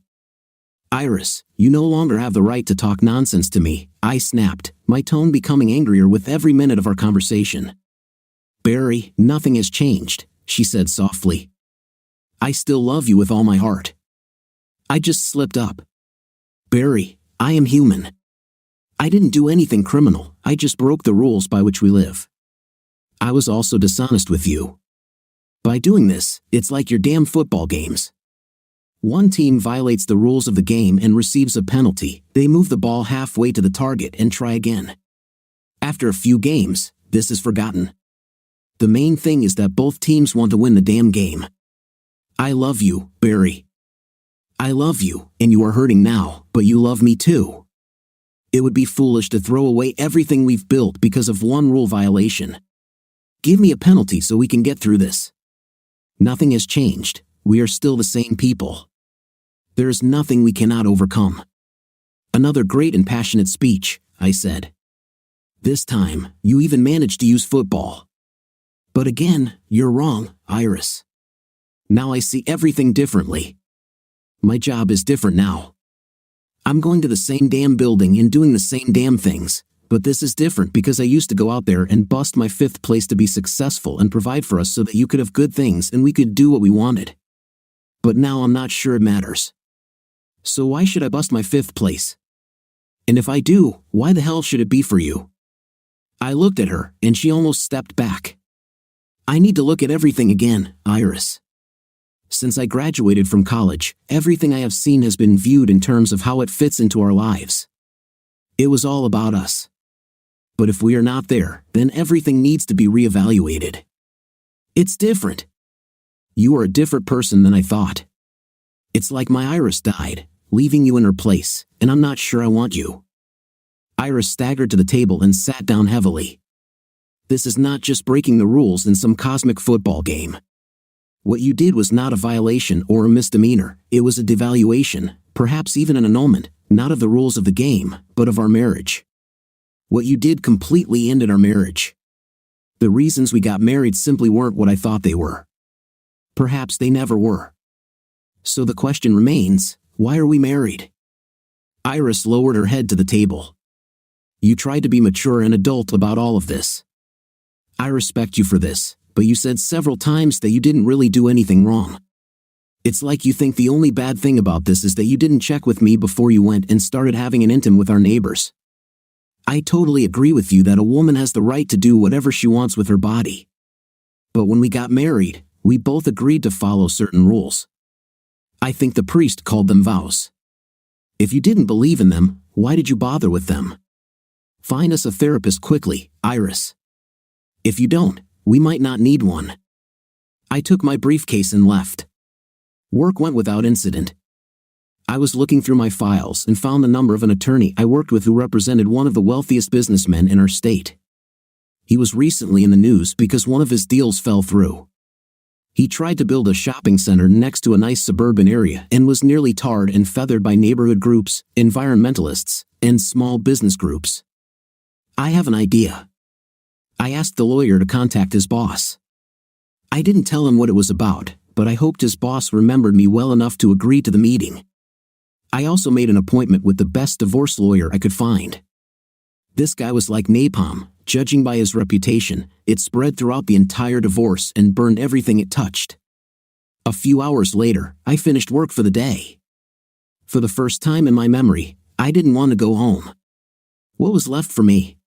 Iris, you no longer have the right to talk nonsense to me, I snapped, my tone becoming angrier with every minute of our conversation. Barry, nothing has changed, she said softly. I still love you with all my heart. I just slipped up. Barry, I am human. I didn't do anything criminal, I just broke the rules by which we live. I was also dishonest with you. By doing this, it's like your damn football games. One team violates the rules of the game and receives a penalty, they move the ball halfway to the target and try again. After a few games, this is forgotten. The main thing is that both teams want to win the damn game. I love you, Barry. I love you, and you are hurting now, but you love me too. It would be foolish to throw away everything we've built because of one rule violation. Give me a penalty so we can get through this. Nothing has changed, we are still the same people. There is nothing we cannot overcome. Another great and passionate speech, I said. This time, you even managed to use football. But again, you're wrong, Iris. Now I see everything differently. My job is different now. I'm going to the same damn building and doing the same damn things, but this is different because I used to go out there and bust my 5th place to be successful and provide for us so that you could have good things and we could do what we wanted. But now I'm not sure it matters. So why should I bust my 5th place? And if I do, why the hell should it be for you? I looked at her, and she almost stepped back. I need to look at everything again, Iris. Since I graduated from college, everything I have seen has been viewed in terms of how it fits into our lives. It was all about us. But if we are not there, then everything needs to be reevaluated. It's different. You are a different person than I thought. It's like my Iris died, leaving you in her place, and I'm not sure I want you. Iris staggered to the table and sat down heavily. This is not just breaking the rules in some cosmic football game. What you did was not a violation or a misdemeanor, it was a devaluation, perhaps even an annulment, not of the rules of the game, but of our marriage. What you did completely ended our marriage. The reasons we got married simply weren't what I thought they were. Perhaps they never were. So the question remains, why are we married? Iris lowered her head to the table. You tried to be mature and adult about all of this. I respect you for this, but you said several times that you didn't really do anything wrong. It's like you think the only bad thing about this is that you didn't check with me before you went and started having an intim with our neighbors. I totally agree with you that a woman has the right to do whatever she wants with her body. But when we got married, we both agreed to follow certain rules. I think the priest called them vows. If you didn't believe in them, why did you bother with them? Find us a therapist quickly, Iris. If you don't, we might not need one. I took my briefcase and left. Work went without incident. I was looking through my files and found the number of an attorney I worked with who represented one of the wealthiest businessmen in our state. He was recently in the news because one of his deals fell through. He tried to build a shopping center next to a nice suburban area and was nearly tarred and feathered by neighborhood groups, environmentalists, and small business groups. I have an idea. I asked the lawyer to contact his boss. I didn't tell him what it was about, but I hoped his boss remembered me well enough to agree to the meeting. I also made an appointment with the best divorce lawyer I could find. This guy was like napalm, judging by his reputation, it spread throughout the entire divorce and burned everything it touched. A few hours later, I finished work for the day. For the first time in my memory, I didn't want to go home. What was left for me?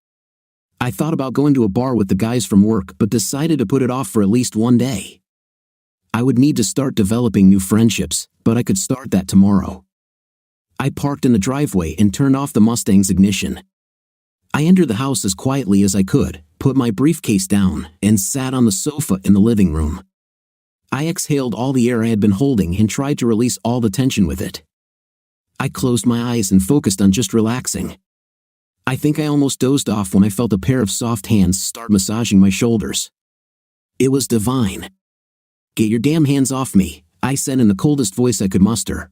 I thought about going to a bar with the guys from work but decided to put it off for at least one day. I would need to start developing new friendships, but I could start that tomorrow. I parked in the driveway and turned off the Mustang's ignition. I entered the house as quietly as I could, put my briefcase down, and sat on the sofa in the living room. I exhaled all the air I had been holding and tried to release all the tension with it. I closed my eyes and focused on just relaxing. I think I almost dozed off when I felt a pair of soft hands start massaging my shoulders. It was divine. "Get your damn hands off me," I said in the coldest voice I could muster.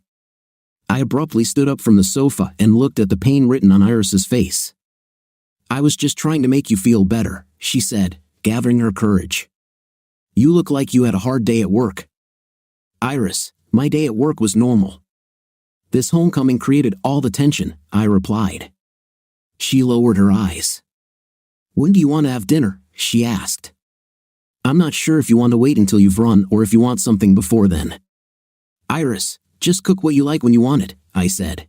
I abruptly stood up from the sofa and looked at the pain written on Iris's face. "I was just trying to make you feel better," she said, gathering her courage. "You look like you had a hard day at work." "Iris, my day at work was normal. This homecoming created all the tension," I replied. She lowered her eyes. "When do you want to have dinner?" she asked. "I'm not sure if you want to wait until you've run or if you want something before then." "Iris, just cook what you like when you want it," I said.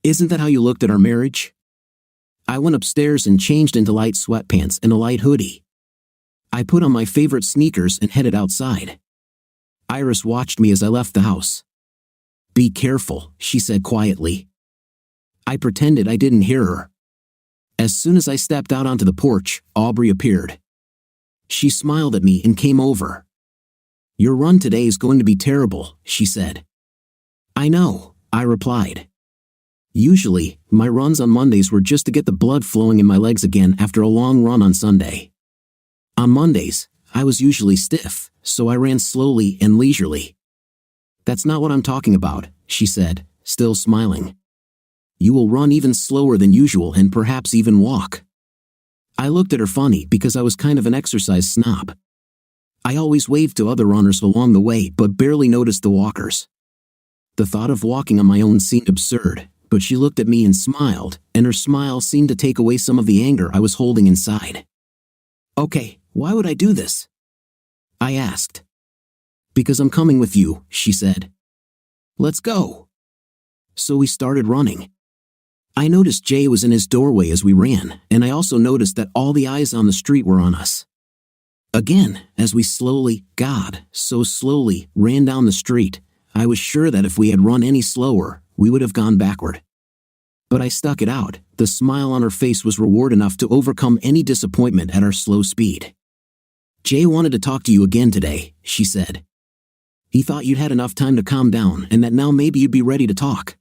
"Isn't that how you looked at our marriage?" I went upstairs and changed into light sweatpants and a light hoodie. I put on my favorite sneakers and headed outside. Iris watched me as I left the house. "Be careful," she said quietly. I pretended I didn't hear her. As soon as I stepped out onto the porch, Aubrey appeared. She smiled at me and came over. "Your run today is going to be terrible," she said. "I know," I replied. Usually, my runs on Mondays were just to get the blood flowing in my legs again after a long run on Sunday. On Mondays, I was usually stiff, so I ran slowly and leisurely. "That's not what I'm talking about," she said, still smiling. "You will run even slower than usual and perhaps even walk." I looked at her funny because I was kind of an exercise snob. I always waved to other runners along the way but barely noticed the walkers. The thought of walking on my own seemed absurd, but she looked at me and smiled, and her smile seemed to take away some of the anger I was holding inside. "Okay, why would I do this?" I asked. "Because I'm coming with you," she said. "Let's go." So we started running. I noticed Jay was in his doorway as we ran, and I also noticed that all the eyes on the street were on us. Again, as we slowly, God, so slowly, ran down the street, I was sure that if we had run any slower, we would have gone backward. But I stuck it out. The smile on her face was reward enough to overcome any disappointment at our slow speed. "Jay wanted to talk to you again today," she said. "He thought you'd had enough time to calm down and that now maybe you'd be ready to talk."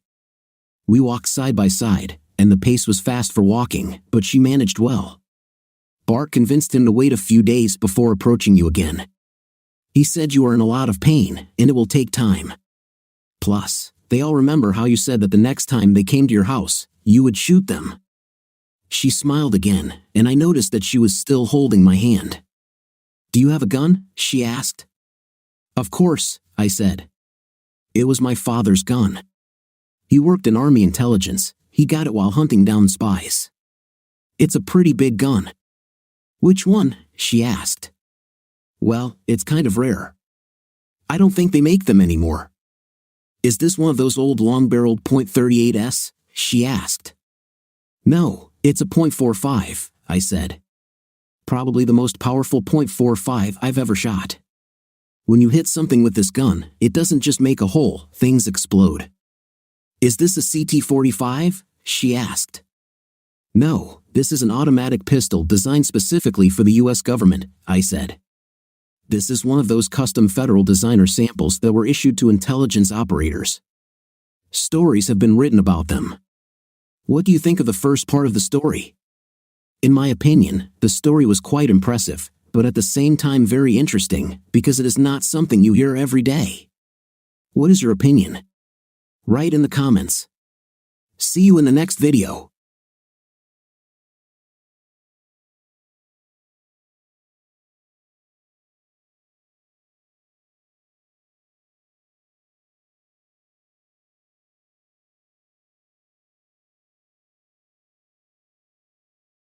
We walked side by side, and the pace was fast for walking, but she managed well. "Bart convinced him to wait a few days before approaching you again. He said you are in a lot of pain, and it will take time. Plus, they all remember how you said that the next time they came to your house, you would shoot them." She smiled again, and I noticed that she was still holding my hand. "Do you have a gun?" she asked. "Of course," I said. "It was my father's gun. He worked in Army intelligence. He got it while hunting down spies. It's a pretty big gun." "Which one?" she asked. "Well, it's kind of rare. I don't think they make them anymore." "Is this one of those old long-barreled .38s?" she asked. "No, it's a .45, I said. "Probably the most powerful .45 I've ever shot. When you hit something with this gun, it doesn't just make a hole, things explode." "Is this a CT-45? She asked. "No, this is an automatic pistol designed specifically for the US government," I said. "This is one of those custom federal designer samples that were issued to intelligence operators. Stories have been written about them. What do you think of the first part of the story?" In my opinion, the story was quite impressive, but at the same time very interesting, because it is not something you hear every day. What is your opinion? Write in the comments. See you in the next video.